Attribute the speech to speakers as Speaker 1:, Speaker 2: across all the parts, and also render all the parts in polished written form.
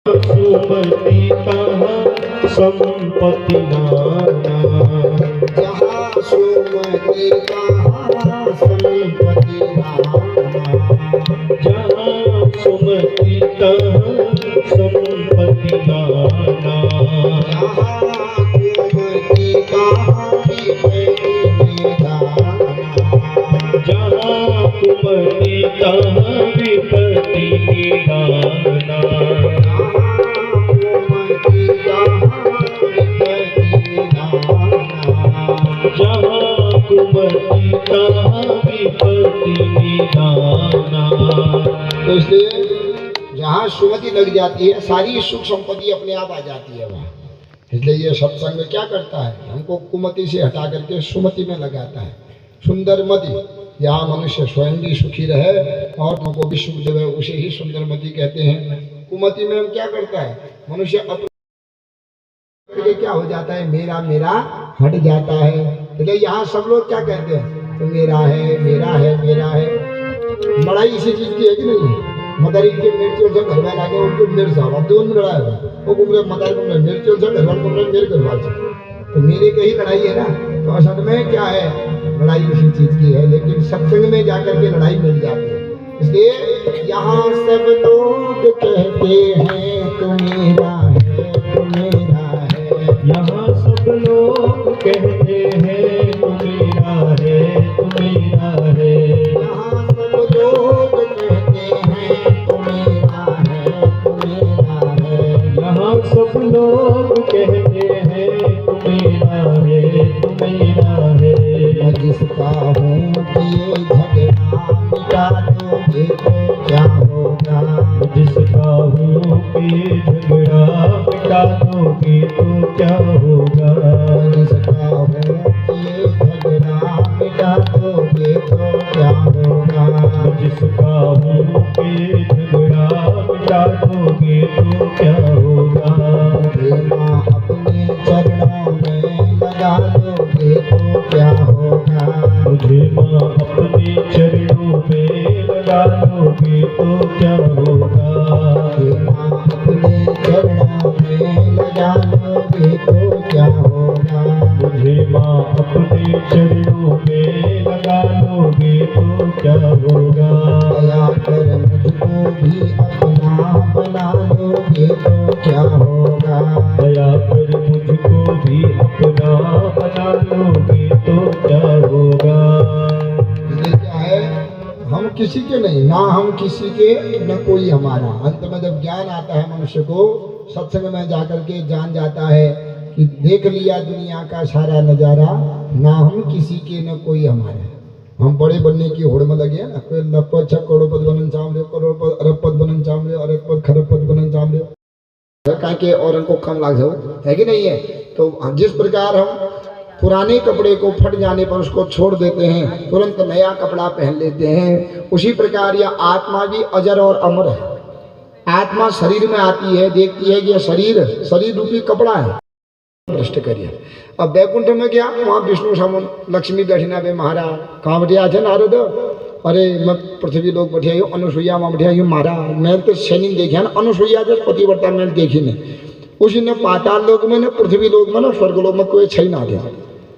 Speaker 1: सुमति कहाँ संपत्ति नाना,
Speaker 2: जहाँ सुमति कहाँ संपत्ति नाना,
Speaker 1: जहाँ सुमति कहाँ संपत्ति नाना,
Speaker 2: जहाँ सुमति कहाँ विपत्ति निधाना,
Speaker 1: जहाँ कुमति कहाँ विपत्ति निधाना, जहाँ कुमति कहाँ विपत्ति निधाना।
Speaker 2: तो इसलिए जहाँ सुमति लग जाती है सारी सुख संपत्ति अपने आप आ जाती है वहाँ। इसलिए ये सत्संग क्या करता है, हमको कुमति से हटा करके सुमति में लगाता है। सुंदर मति, यहाँ मनुष्य स्वयं भी सुखी रहे और उनको भी सुख देवे, उसे ही सुंदर मति कहते हैं। कुमति में हम क्या करता है, मनुष्य अपने क्या हो जाता है, मेरा मेरा हट जाता है। इसलिए यहाँ सब लोग क्या कहते हैं, तो मेरा है मेरा है मेरा है। लड़ाई इसी चीज की है कि नहीं, मदारी के मिर्चों से घर वाला के उनको मिर्च साहब दोनों में लड़ाई है, वो कुमरे मदारी को मिर्चों से घर वाले को मेरे घर वाले, तो मेरे की ही लड़ाई है ना। तो असल में क्या है, लड़ाई इसी चीज की है, लेकिन सत्संग में जाकर के लड़ाई मिल जाती है। इसलिए यहाँ सब लोग कहते हैं तू मेरा है तू मेरा है,
Speaker 1: यहाँ सब लोग कहते हैं तू मेरा है तू मेरा है,
Speaker 2: यहाँ सब लोग कहते हैं तू मेरा है तू मेरा है,
Speaker 1: यहाँ सब लोग कहते हैं तू मेरा है तू मेरा है।
Speaker 2: मैं जिसका हूँ ये झगड़ा मिटा दोगे तो क्या होगा,
Speaker 1: जिसका हूँ कि झगड़ा मिटा दोगे तो क्या होगा,
Speaker 2: जिसका हूँ ये झगड़ा मिटा दोगे तो क्या होगा,
Speaker 1: जिसका हूँ कि झगड़ा मिटा दोगे तो क्या होगा,
Speaker 2: प्रेमा अपने चरणों में लगा दोगे तो क्या होगा,
Speaker 1: मुझे माँ अपने चरणों में लगा दोगे तो क्या होगा,
Speaker 2: प्रेमा अपने चरणों में लगा दोगे तो क्या होगा,
Speaker 1: मुझे माँ अपने चरणों में लगा दोगे तो क्या होगा,
Speaker 2: दया कर मुझको भी अपना बना दोगे तो क्या होगा,
Speaker 1: दया कर मुझको भी अपना बना दोगे तो क्या होगा।
Speaker 2: इसलिए क्या है, हम किसी के नहीं, ना हम किसी के न कोई हमारा। अंत में जब ज्ञान आता है मनुष्य को, सत्संग में जाकर के जान जाता है कि देख लिया दुनिया का सारा नजारा, ना हम किसी के न कोई हमारा। हम बड़े बनने की होड़ में लगे हैं ना, कोई लखपत छह करोड़पति बनन चाह रहे, करोड़पति अरबपति बनन चाह रहे, अरबपति खरबपति बनन चाह रहे, कहीं के और उनको कम लाग जाओ, है कि नहीं है। तो जिस प्रकार हम पुराने कपड़े को फट जाने पर उसको छोड़ देते हैं, तुरंत नया कपड़ा पहन लेते हैं, उसी प्रकार यह आत्मा भी अजर और अमर है। आत्मा शरीर में आती है, देखती है कि यह शरीर रूपी कपड़ा है, नष्ट करिए। अब बैकुंठ में गया, वहाँ विष्णु सामन लक्ष्मी बैठी ना बे महाराज, कहाँ बैठिया थे नारद, अरे मैं पृथ्वी लोग बैठे हूँ, अनुसुईया वहाँ बैठे हूँ महाराज, मैं तो सैनिक देखा ना, अनुसुईया जो पतिव्रता मैंने देखी नहीं, उसी ने पाताल लोक में न पृथ्वी लोक में न स्वर्ग लोक में कोई छई ना दे।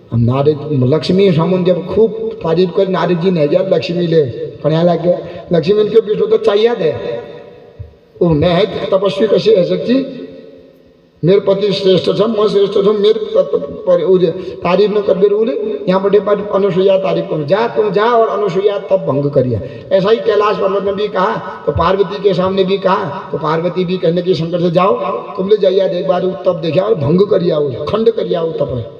Speaker 2: अब नारद लक्ष्मी सामन जब खूब तारीफ कर, नारद जी ने जब लक्ष्मी ले कन्या लग गए, लक्ष्मी इनके विष्णु तो चाहिए दे, वो मैं है तपस्वी कैसे है सकती, मेरे पति श्रेष्ठ था, मैं श्रेष्ठ था, मेरे तारीफ न कर बोले, यहाँ बड़े पर अनुसुईया तारीफ करो, जा तुम जा और अनुसुईया तब भंग करिए। ऐसा ही कैलाश पर्वत ने भी कहा, तो पार्वती के सामने भी कहा, तो पार्वती भी कहने की शंकर से जाओ तुम ले जाइए, एक बार तब देखा और भंग करिया, खंड करिया तब।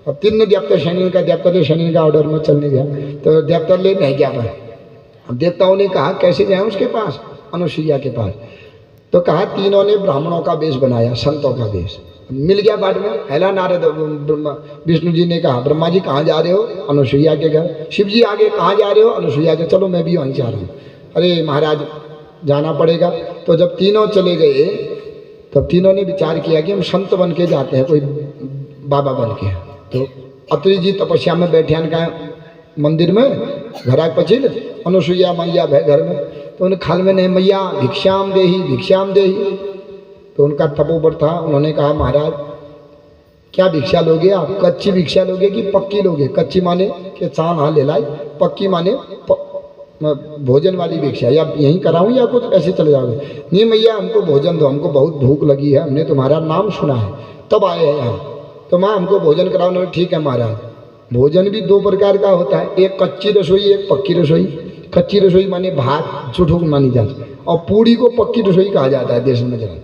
Speaker 2: अब तीन देवता शनि का, देवता ने शनि का ऑर्डर में चलने गया, तो देवता ले नहीं गया था। अब देवताओं ने कहा कैसे जाए उसके पास, अनुसुईया के पास, तो कहा तीनों ने ब्राह्मणों का वेश बनाया, संतों का वेश मिल गया बाद में। हैला नारद, विष्णु जी ने कहा ब्रह्मा जी कहाँ जा रहे हो, अनुसुईया के घर। शिव जी आगे कहाँ जा रहे हो, अनुसुईया के। चलो मैं भी वहीं जा रहा हूँ। अरे महाराज जाना पड़ेगा। तो जब तीनों चले गए, तब तीनों ने विचार किया कि हम संत बन के जाते हैं, कोई बाबा बन के। तो अत्रि जी तपस्या में बैठे का मंदिर में, घरा पचिल अनुसुईया मैया भय घर में, तो उन्हें खाल में नहीं मैया भिक्षाम देही भिक्षाम देही। तो उनका तपोबल था, उन्होंने कहा महाराज क्या भिक्षा लोगे आप, कच्ची भिक्षा लोगे कि पक्की लोगे? कच्ची माने कि चांद हाँ ले लाई, पक्की माने भोजन वाली भिक्षा, या यहीं कराऊं या कुछ ऐसे चले जाओगे? नहीं मैया हमको भोजन दो, हमको बहुत भूख लगी है, हमने तुम्हारा नाम सुना है तब आए हैं यहाँ, तो माँ हमको भोजन कराओ ना। ठीक है महाराज। भोजन भी दो प्रकार का होता है, एक कच्ची रसोई एक पक्की रसोई। कच्ची रसोई माने भात चुठुक मानी जाती, और पूड़ी को पक्की रसोई कहा जाता है देश में जरा।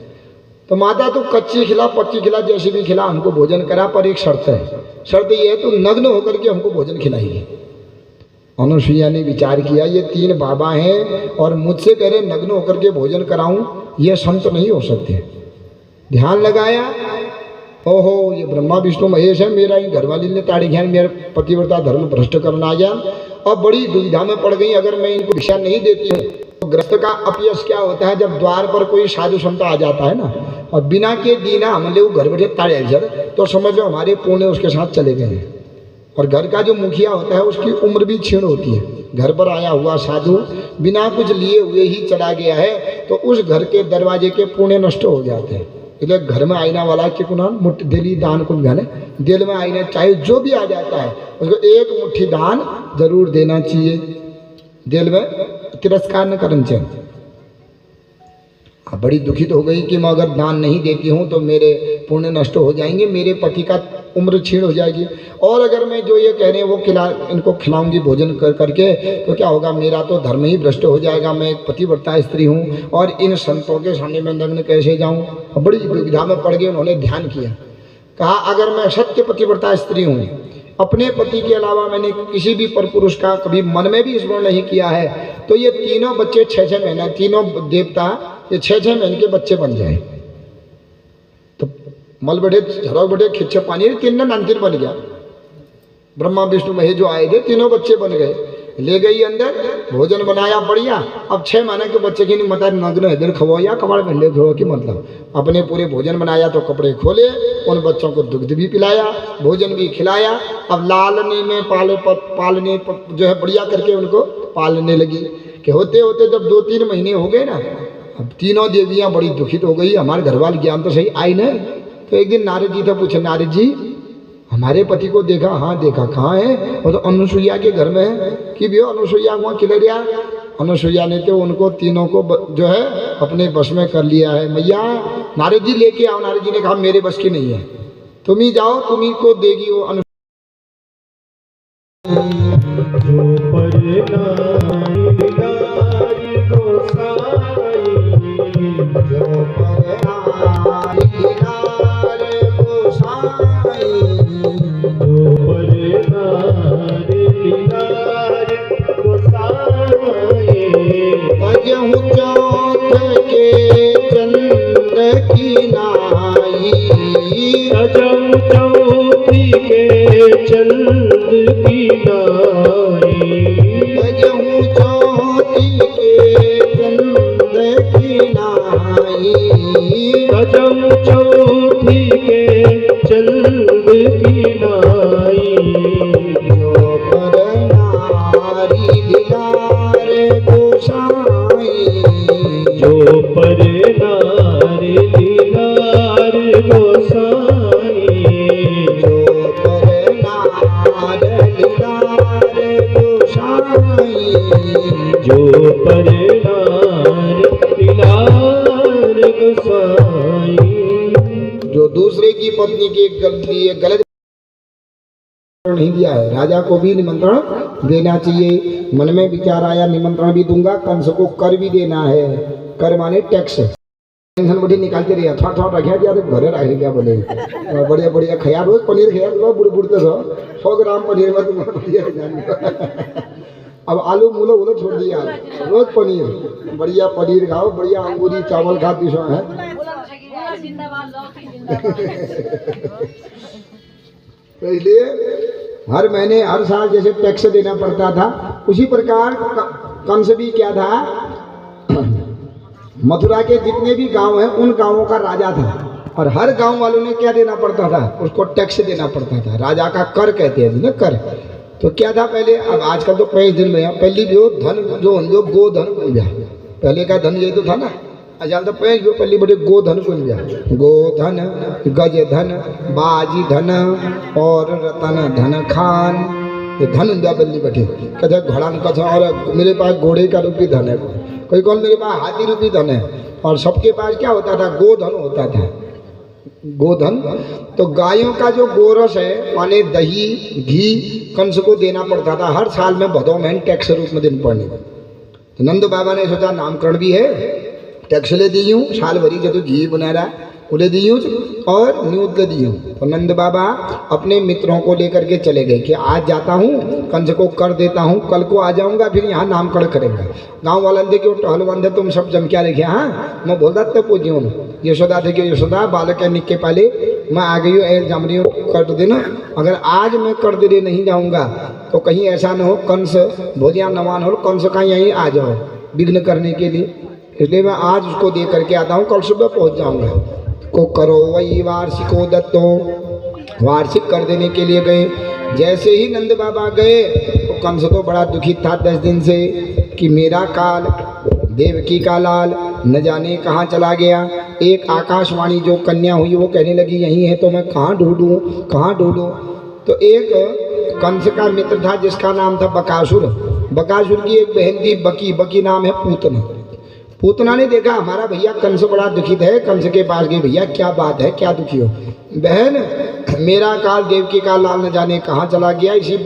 Speaker 2: तो माता तो कच्ची खिला पक्की खिला जैसे भी खिला, हमको भोजन करा, पर एक शर्त है। शर्त ये है तो नग्न होकर के हमको भोजन खिलाइए। अनुसुईया ने विचार किया, ये 3 बाबा हैं और मुझसे कह रहे नग्न होकर के भोजन कराऊं, ये संत नहीं हो सकते। ध्यान लगाया, ओहो ये ब्रह्मा विष्णु महेश है, मेरा ही घरवाली ने ताड़ी ध्यान, मेरा पतिव्रता धर्म भ्रष्ट करना आ गया। अब बड़ी दुविधा में पड़ गई, अगर मैं इनको भिक्षा नहीं देती हूँ तो ग्रस्त का अपयश क्या होता है, जब द्वार पर कोई साधु संत आ जाता है ना और बिना के दीना हमले वो घर बैठे ताड़े जर, तो समझ लो हमारे पुण्य उसके साथ चले गए हैं। और घर का जो मुखिया होता है उसकी उम्र भी क्षीण होती है। घर पर आया हुआ साधु बिना कुछ लिए हुए ही चला गया है तो उस घर के दरवाजे के पुण्य नष्ट हो जाते हैं। इसलिए घर में आईना वाला के कुनान मुट्ठी दिली दान को जाने, दिल में आईना चाहे जो भी आ जाता है उसको एक मुट्ठी दान जरूर देना चाहिए, दिल में तिरस्कार न करना चाहिए। बड़ी दुखित हो गई कि मैं अगर दान नहीं देती हूँ तो मेरे पुण्य नष्ट हो जाएंगे, मेरे पति का उम्र क्षीण हो जाएगी, और अगर मैं जो ये कह रहे हैं वो इनको खिलाऊंगी भोजन करके तो क्या होगा, मेरा तो धर्म ही भ्रष्ट हो जाएगा। मैं एक पतिव्रता स्त्री हूँ और इन संतों के सामने मैं नग्न कैसे जाऊँ। बड़ी दुविधा में पड़ गए। उन्होंने ध्यान किया, कहा अगर मैं सत्य पतिव्रता स्त्री हूँ, अपने पति के अलावा मैंने किसी भी परपुरुष का कभी मन में भी स्मरण नहीं किया है, तो ये तीनों बच्चे 6-6 महीना, तीनों देवता ये 6-6 महीने के बच्चे बन जाए। तो मल बैठे झरोक बैठे खिच्चे पानी, 3 नानतीन बन गया। ब्रह्मा विष्णु महेश जो आए थे तीनों बच्चे बन गए, ले गई अंदर, भोजन बनाया बढ़िया। अब 6 महीने के बच्चे की नहीं मत नग्न इधर खवो या कपड़े पहले धो की मतलब, अपने पूरे भोजन बनाया तो कपड़े खोले, उन बच्चों को दुग्ध भी पिलाया, भोजन भी खिलाया। अब लालनी में पालने जो है बढ़िया करके उनको पालने लगी। कि होते होते जब 2-3 महीने हो गए ना, अब तीनों देवियाँ बड़ी दुखित हो गई, हमारे घरवाल ज्ञान तो सही आई न। तो एक दिन नारद जी से पूछे, नारद जी हमारे पति को देखा? हाँ देखा। कहाँ है? वो तो अनुसुईया के घर में है। कि भैया अनुसुईया वहाँ खिले दिया। अनुसुईया ने तो उनको तीनों को जो है अपने बस में कर लिया है। मैया नारद जी लेके आओ। नारद जी ने कहा मेरे बस की नहीं है, तुम ही जाओ, तुम ही को देगी वो अनु। जो दूसरे की पत्नी के गलत नहीं दिया है, राजा को भी निमंत्रण देना चाहिए। मन में विचार आया निमंत्रण भी दूंगा, कंस को कर भी देना है। कर माने टैक्स। टेंशन बड़ी निकालते रहिए, थोड़ा रखा दिया तो घरे रह गया बोले बढ़िया बढ़िया खया रोज पनीर खया बुढ़ बुढ़ते 100 ग्राम पनीर में तुम अब आलू मूलो बोलो छोड़ दिया, रोज पनीर बढ़िया पनीर खाओ, बढ़िया अंगूरी चावल खाती सो है। तो इसलिए हर महीने हर साल जैसे टैक्स देना पड़ता था, उसी प्रकार कंस भी क्या था, मथुरा के जितने भी गांव हैं उन गांवों का राजा था, और हर गांव वालों ने क्या देना पड़ता था, उसको टैक्स देना पड़ता था। राजा का कर कहते हैं ना, कर। तो क्या था पहले, अब आजकल तो 5 दिन में पहले भी हो धन जो गो धन बन गया, पहले का धन ये तो था ना, अच्छा तो पैंच भी पल्ली बड़े गोधन को लिया, गोधन गज धन बाजी धन और रतन धन खान, ये धन इंडिया बल्ली बैठे कथा घोड़ा कथा। और मेरे पास घोड़े का रूपी धन है, कोई कौन मेरे पास हाथी रूपी धन है। और सबके पास क्या होता था, गोधन होता था, गोधन। तो गायों का जो गोरस है माने दही घी कंस को देना पड़ता था हर साल में भदौ महीने टैक्स रूप में देना पड़ने। तो नंद बाबा ने सोचा नामकरण भी है, टैक्स ले दी हूँ साल भरी जो तो घी बना रहा उले दी हूँ और न्यूज ले दी हूँ। तो नंद बाबा अपने मित्रों को लेकर के चले गए कि आज जाता हूँ कंस को कर देता हूँ, कल को आ जाऊँगा फिर यहाँ नामकरण करेंगे। गाँव वाला देखिए टहल बंदे तुम सब जम क्या लिखे। हाँ मैं बोलता तब पूछियो यशोदा थे कि यशोदा बालक है निक्के पहले मैं आ गई हूँ जम रही हूँ कर देना। अगर आज मैं कर दे नहीं जाऊँगा तो कहीं ऐसा न हो कंस भोजिया नवान हो कंस का यहीं आ जाओ विघ्न करने के लिए, इसलिए मैं आज उसको दे करके आता हूँ, कल सुबह पहुँच जाऊँगा। को करो वही वार्षिको दत्तो, वार्षिक कर देने के लिए गए। जैसे ही नंद बाबा गए तो कंस तो बड़ा दुखित था 10 दिन से कि मेरा काल देवकी का लाल न जाने कहाँ चला गया। एक आकाशवाणी जो कन्या हुई वो कहने लगी यहीं है, तो मैं कहाँ ढूंढूं कहाँ ढूंढूं। तो एक कंस का मित्र था जिसका नाम था बकासुर, बकासुर की एक बहन थी बकी, बकी नाम है पूतना। पूतना ने देखा हमारा भैया कंस बड़ा दुखित है, कंस के पास गई भैया क्या बात है क्या दुखी हो। बहन मेरा काल देवकी का लाल न जाने कहाँ चला गया, इसी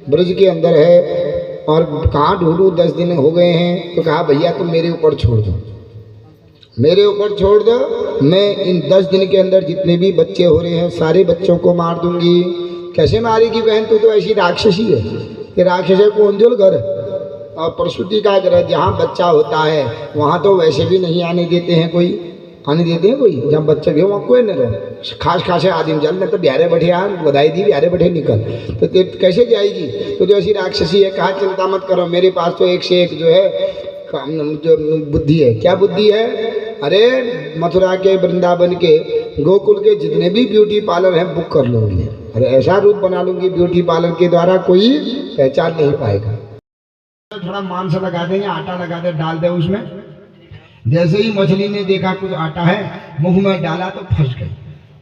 Speaker 2: ब्रज के अंदर है और कहाँ ढूंढूं 10 दिन हो गए हैं। तो कहा भैया तुम मेरे ऊपर छोड़ दो, मेरे ऊपर छोड़ दो, मैं इन 10 दिन के अंदर जितने भी बच्चे हो रहे हैं सारे बच्चों को मार दूंगी। कैसे मारेगी बहन, तू तो ऐसी राक्षसी है कि राक्षस है कौंजल घर और प्रसूति का ग्रह जहाँ बच्चा होता है वहाँ तो वैसे भी नहीं आने देते हैं, कोई आने देते हैं कोई, जब बच्चे भी वहाँ कोई नहीं रहे खास खासे आदमी जल नहीं तो बिहारे बैठे आ बधाई दी बिहारे बैठे निकल, तो कैसे जाएगी। तो जो ऐसी राक्षसी है कहा चिंता मत करो मेरे पास तो एक से एक जो है जो बुद्धि है। क्या बुद्धि है, अरे मथुरा के वृंदावन के गोकुल के जितने भी ब्यूटी पार्लर हैं बुक कर लूँगी, अरे ऐसा रूप बना लूँगी ब्यूटी पार्लर के द्वारा कोई पहचान नहीं पाएगा। थोड़ा मांस लगा दे या आटा लगा दे डाल दे उसमें, जैसे ही मछली ने देखा कुछ आटा है मुंह में डाला तो फंस गई।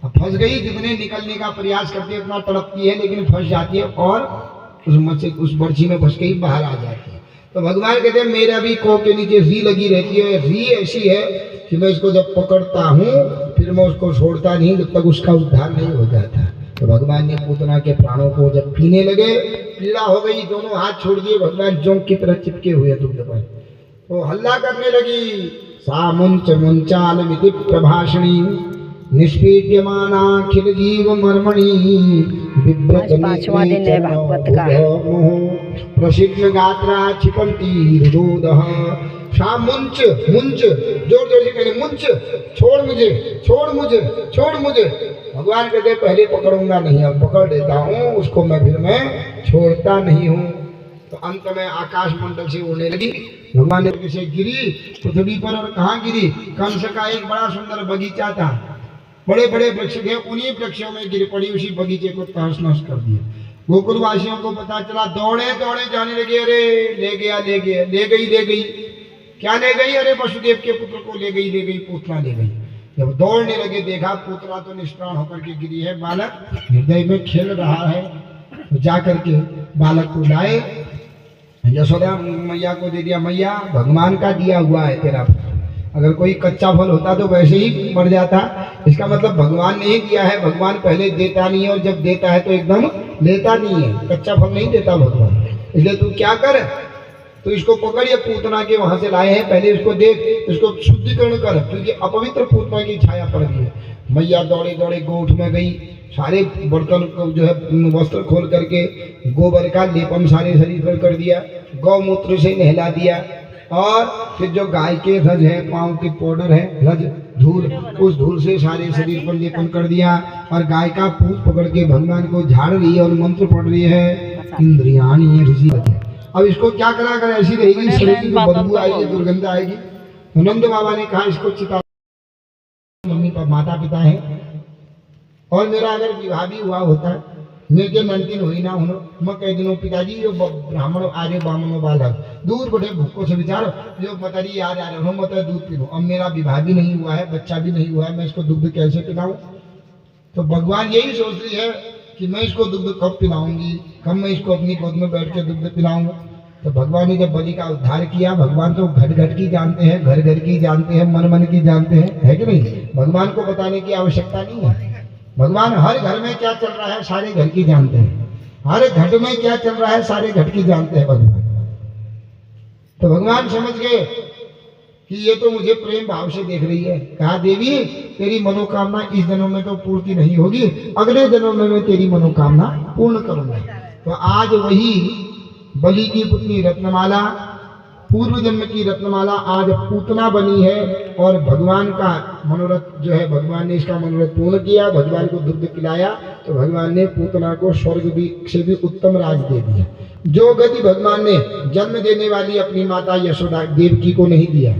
Speaker 2: अब फंस गई, जितने निकलने का प्रयास करती है उतना तड़पती है लेकिन फंस जाती है और उस बर्छी में फंस गई बाहर आ जाती है। तो भगवान कहते हैं मेरा भी कोप के नीचे री लगी रहती है, री ऐसी है कि मैं इसको जब पकड़ता हूँ फिर मैं उसको छोड़ता नहीं जब तक उसका उद्धार नहीं हो जाता। तो भगवान ने पूतना के प्राणों को जब पीने लगे पीड़ा हो गई, दोनों हाथ छोड़ दिए, भगवान जोंक की तरह चिपके हुए दुग्ध पर। तो हल्ला करने लगी सा मुंच मुंचाल मिति प्रभाषणी निष्पीड्यमानाखिल जीव मर्मणि प्रसिद्ध गात्रा क्षिपंती रुदोदः। सा मुंच मुंच जोर जोर से कहने मुंच छोड़ मुझे छोड़ मुझे छोड़ मुझे। भगवान कहते पहले पकड़ूंगा नहीं अब पकड़ लेता हूँ उसको मैं छोड़ता नहीं हूँ। तो अंत में आकाश मंडल से उड़ने लगी, भगवान ने से गिरी पृथ्वी पर। और कहाँ गिरी, कंस का एक बड़ा सुंदर बगीचा था, बड़े बड़े वृक्ष थे, उन्हीं वृक्षों में गिर पड़ी, उसी बगीचे को तहस नहस कर दिया। गोकुल वासियों को पता चला, दौड़े दौड़े जाने लगे, अरे ले गया ले गया ले गई क्या ले गई, अरे वसुदेव के पुत्र को ले गई पूतना ले गई। जब दौड़ने लगे देखा पुत्रा तो निष्प्राण होकर के गिरी है, बालक हृदय में खेल रहा है। तो जा करके बालक को लाए, यशोदा मैया को दे दिया, मैया भगवान का दिया हुआ है तेरा फल, अगर कोई कच्चा फल होता तो वैसे ही मर जाता, इसका मतलब भगवान ने ही दिया है। भगवान पहले देता नहीं है और जब देता है तो एकदम लेता नहीं है, कच्चा फल नहीं देता भगवान। इसलिए तू क्या कर, तो इसको पकड़, ये पूतना के वहां से लाए हैं, पहले इसको देख, इसको शुद्धिकरण कर, क्योंकि अपवित्र पूतना की छाया पड़ गई है। मैया दौड़े दौड़े गोठ में गई, सारे बर्तन को जो है वस्त्र खोल करके गोबर का लेपन सारे शरीर पर कर दिया, गौमूत्र से नहला दिया, और फिर जो गाय के रज है, पाँव की पाउडर है रज धूल, उस धूल से सारे शरीर पर लेपन कर दिया, और गाय का पूछ पकड़ के भगवान को झाड़ रही है और मंत्र पढ़ रही है, इंद्रियाणी ऋषि। अब इसको क्या करा, अगर ऐसी रहेगी शरीर की बदबू आएगी, दुर्गंध आएगी। नंद बाबा ने कहा इसको चिता, मम्मी माता पिता है और मेरा अगर विवाह भी हुआ होता मेरे नंतिन हुई ना हूँ मैं कह दिनों पिताजी जो ब्राह्मण आर्य ब्राह्मणों बालक दूर बढ़े भूखों से विचार जो मतरी याद आ रहा हूँ मैं दूध पी लूँ। अब मेरा विवाह भी नहीं हुआ है, बच्चा भी नहीं हुआ है, मैं इसको दुग्ध कैसे पिलाऊं? तो भगवान यही सोच रही है कि मैं इसको दुग्ध कब पिलाऊंगी, कब मैं इसको अपनी गोद में बैठ के दुग्ध पिलाऊं। तो भगवान ने जब बलि का उद्धार किया, भगवान तो घट घट की जानते हैं, घर घर की जानते हैं, मन मन की जानते हैं, है कि नहीं? भगवान को बताने की आवश्यकता नहीं है। भगवान हर घर में क्या चल रहा है सारे घर की जानते हैं, हर घट में क्या चल रहा है सारे घट की जानते हैं भगवान। तो भगवान समझ गए कि ये तो मुझे प्रेम भाव से देख रही है। कहा देवी तेरी मनोकामना इस जन्म में तो पूर्ति नहीं होगी, अगले जन्म में मैं तेरी मनोकामना पूर्ण करूंगा। तो आज वही बलि की पुत्री रत्नमाला, पूर्व जन्म की रत्नमाला आज पूतना बनी है और भगवान का मनोरथ जो है, भगवान ने इसका मनोरथ पूर्ण किया, भगवान को दुग्ध पिलाया। तो भगवान ने पूतना को स्वर्ग भी से भी उत्तम राज दे दिया। जो गति भगवान ने जन्म देने वाली अपनी माता यशोदा देवकी को नहीं दिया,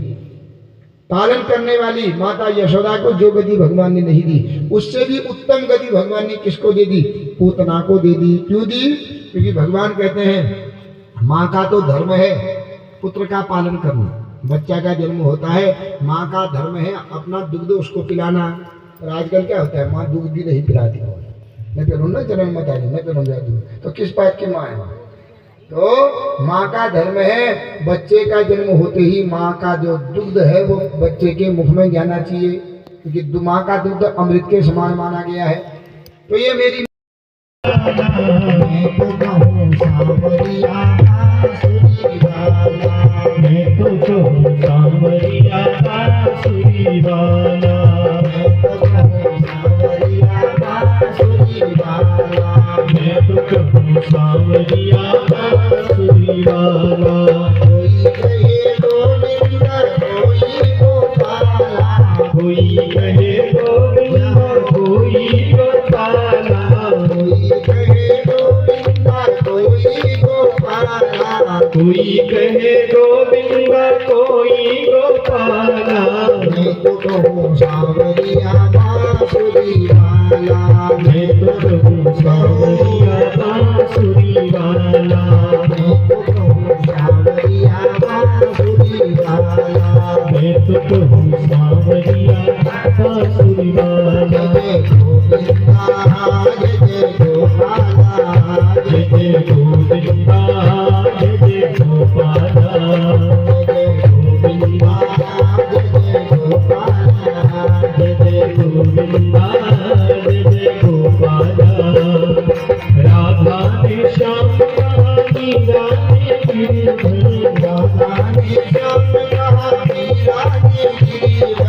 Speaker 2: पालन करने वाली माता यशोदा को जो गति भगवान ने नहीं दी, उससे भी उत्तम गति भगवान ने किसको दे दी? पूतना को दे दी। क्यों दी? क्योंकि भगवान कहते हैं माँ का तो धर्म है पुत्र का पालन करना। बच्चा का जन्म होता है, माँ का धर्म है अपना दुग्ध उसको पिलाना। और आजकल क्या होता है, माँ दूध भी नहीं पिलाती। मैं करूँ ना चरण मत आई, मैं करूँ दूध, तो किस बात की माँ है? तो माँ का धर्म है बच्चे का जन्म होते ही माँ का जो दुग्ध है वो बच्चे के मुख में जाना चाहिए, क्योंकि माँ का दुग्ध अमृत के समान माना गया है। तो ये मेरी
Speaker 1: मैं तो कहूँ सांवरिया बांसुरी वाला, मैं तो कहूँ सांवरिया बांसुरी वाला, मैं तो कहूँ सांवरिया बांसुरी वाला, मैं तो कहूँ सांवरिया बांसुरी वाला। कोई कहे गोविंद कोई गोपाला, कोई कहे गोविंद कोई गोपाला, कोई कहे गोविंद कोई गोपाला, कोई कहे गोविंद कोई गोपाला। मैं तो कहूँ सांवरिया बांसुरी वाला, मैं तो कहूँ सांवरिया बांसुरी वाला, मैं तो कहूँ सांवरिया बांसुरी वाला, मैं तो कहूँ सांवरिया बांसुरी वाला। जय गोविंदा जय गोपाला, जय गोविंदा जय गोपाला, जय गोविंदा जय गोपाला, जय गोविंदा जय गोपाला। राधा ने श्याम कहा मीरा ने गिरिधर, राधा ने श्याम कहा मीरा ने गिरिधर,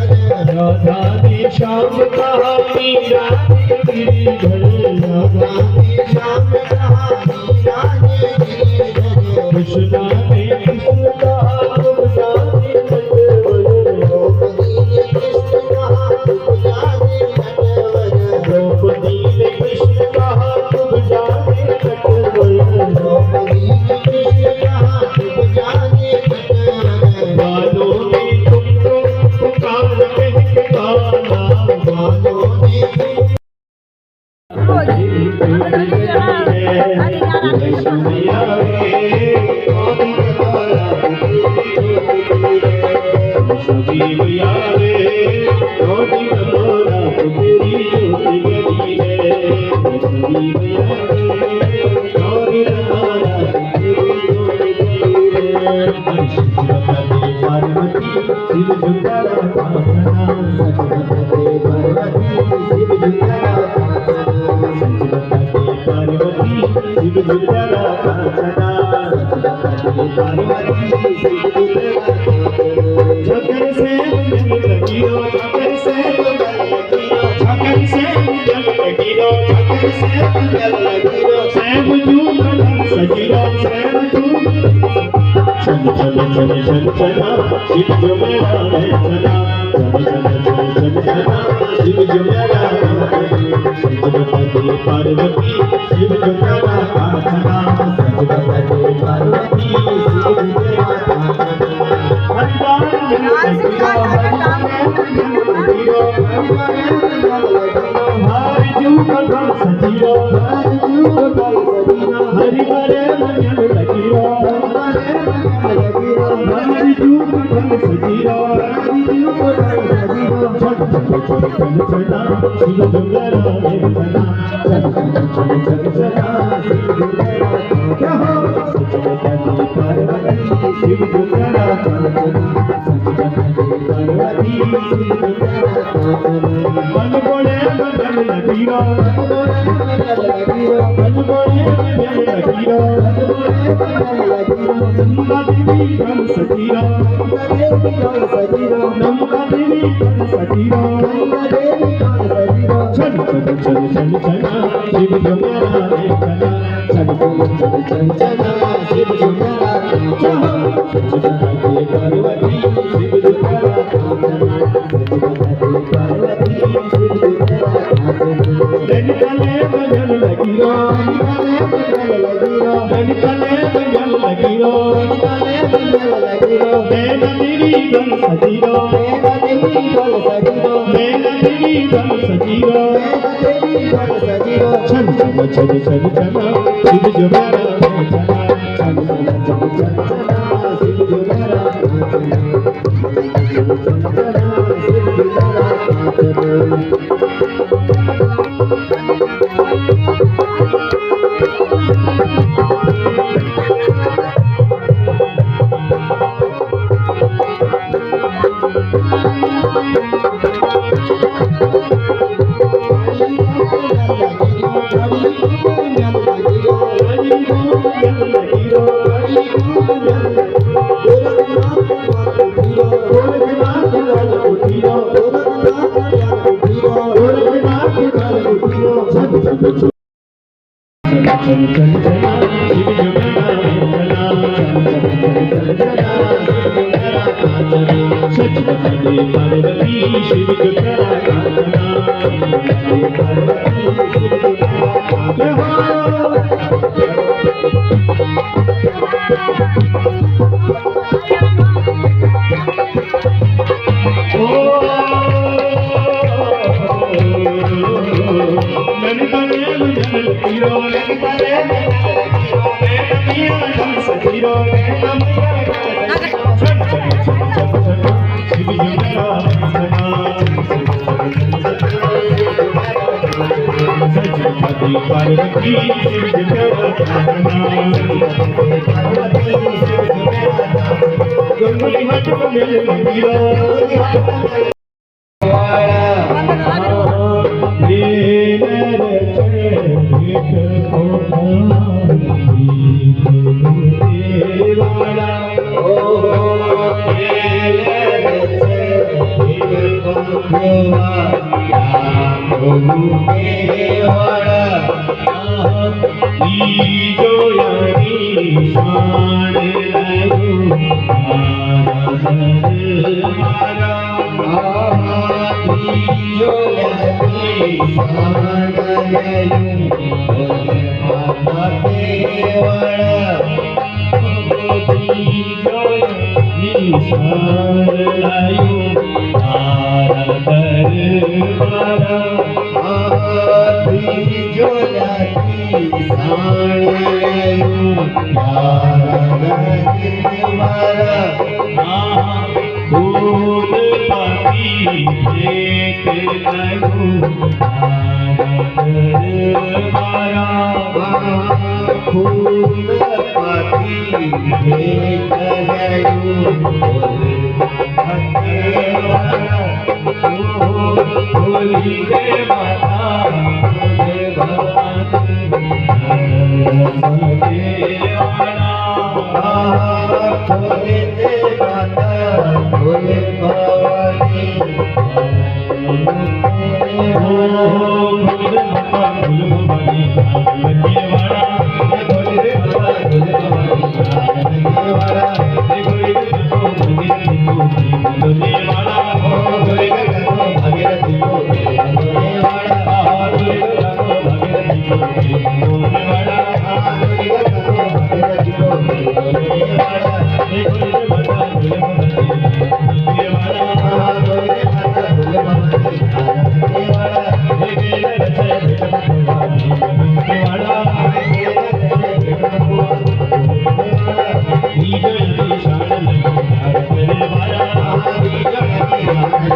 Speaker 1: राधा ने श्याम कहा मीरा ने गिरिधर, राधा ने श्याम कहा मीरा ने गिरिधर। कृष्णा ने कृष्ण कहा गुप्ता ने नटवर, द्रौपदी ने कृष्ण कहा गुप्ता ने नटवर, द्रौपदी ने कृष्ण कहा गुप्ता ने नटवर, द्रौपदी ने कृष्ण कहा गुप्ता ने नटवर। बालों ने तुमको पुकार कह के गाना, बालों ने
Speaker 3: Hare
Speaker 1: चल चला शिव जुगरा रे चला चल चल चल चला शिव जुगरा क्या हो सच बताते पार्वती शिव जुगरा चल चला सच बताते पार्वती शिव जुगरा मन बोले बदल लगीरो मन बोले बदल लगीरो नम्मा देवी कल सजीरो नम्मा देवी कल सजीरो चल चल चल चल चला शिव जुगरा रे चला चल चल चल चला शिव जुगरा रे चला सच बताते पार्वती शिव जुगरा चला सच बताते पार्वती शिव जुगरा चले बदल लगीरो चले बदल लगीरो नैना तेरी गल सजीरो नैना तेरी गल सजीरो चल चल चल चल चला शिव जुगरा रे चला चल चल चल चल चला शिव जुगरा रे चला शिव जुगरा चल चल चला शिव जुगरा रे चला सच बताते पार्वती शिव जुगरा चला पार्वती शिव जुगरा पार्वती शिव जुगरा गंगोली हाथ को मेरे लगीरो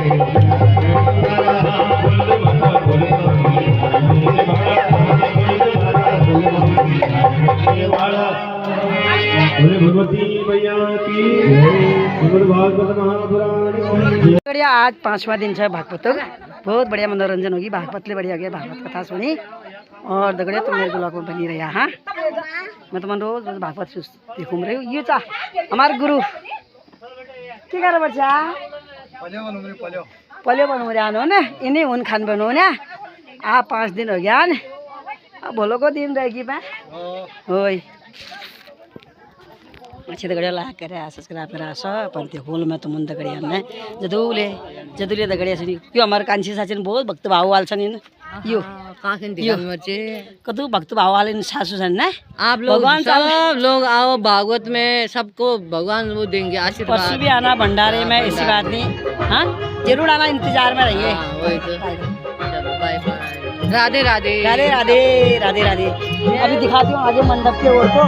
Speaker 3: Thank you. आज 5वां दिन है भागवत। बहुत बढ़िया मनोरंजन होगी, भागवत ले बढ़िया गया, भागवत कथा सुनी और दगड़िया तुम मेरे ब्लॉग में बनी रहा। हाँ मैं तुम रोज रोज भागवत घूम रही हूँ। ये चा हमारे गुरु क्या कर बच्चा पल्यो बनू रहा ना, इन्हीं उन खान बनू ना। आप 5 दिन हो गया न, अब बोलो को दिन रहेगी मैं होई अच्छे दगड़िया लाइक करे सब्सक्राइब करे सब ते होल में तुम दगड़िया ने जदूले दगड़िया सुनी यो हमारे कांची साचन बहुत भक्त भाव वाल छन यो
Speaker 4: काखन दिखा मचे
Speaker 3: कतु भक्त भाव वाले सासू छन ना।
Speaker 4: आप लोग
Speaker 3: भगवान
Speaker 4: सब लोग आओ भागवत में, सबको भगवान वो देंगे आशीर्वाद।
Speaker 3: परसों भी आना भंडारे में, ऐसी बात नहीं। हाँ जरूर आना, इंतजार में रहिए।
Speaker 4: वही तो चलो बाय बाय, राधे राधे
Speaker 3: राधे राधे राधे राधे। अभी दिखाती हूँ आगे मंडप के ओर को।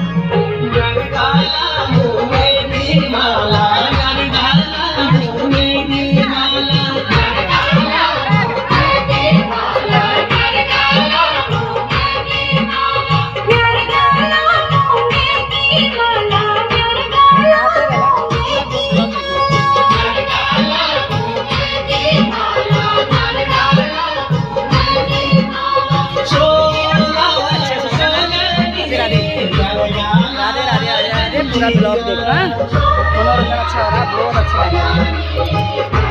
Speaker 3: पूरा ब्लॉग देखना, मनोरंजन अच्छा हो रहा है, बहुत अच्छा लग रहा है।